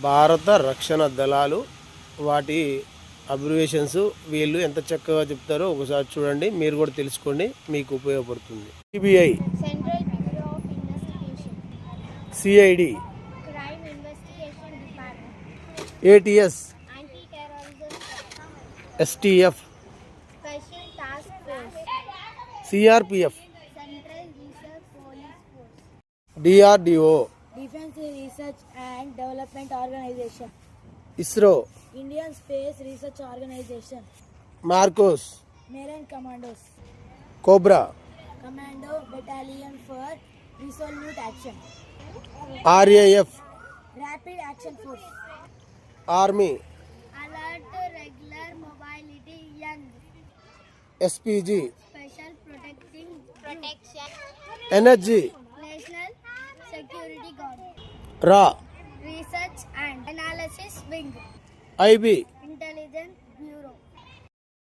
భారత రక్షణ దళాలు, వాటి అబ్రివేషన్స్ వీళ్ళు ఎంత చక్కగా చెప్తారో ఒకసారి చూడండి, మీరు కూడా తెలుసుకోండి, మీకు ఉపయోగపడుతుంది. CBI, central bureau of investigation. CID, crime investigation department. ATS, anti terrorism. STF, special task force. CRPF, central reserve police force. DRDO, defence research and development organisation. ISRO, Indian space research organisation. MARCOS, marine commandos. COBRA, commando battalion for resolute action. RAF, rapid action force. Army, alert regular mobility young. SPG, special protection. Energy, national security guard. రా, research and analysis wing. IB, intelligence bureau.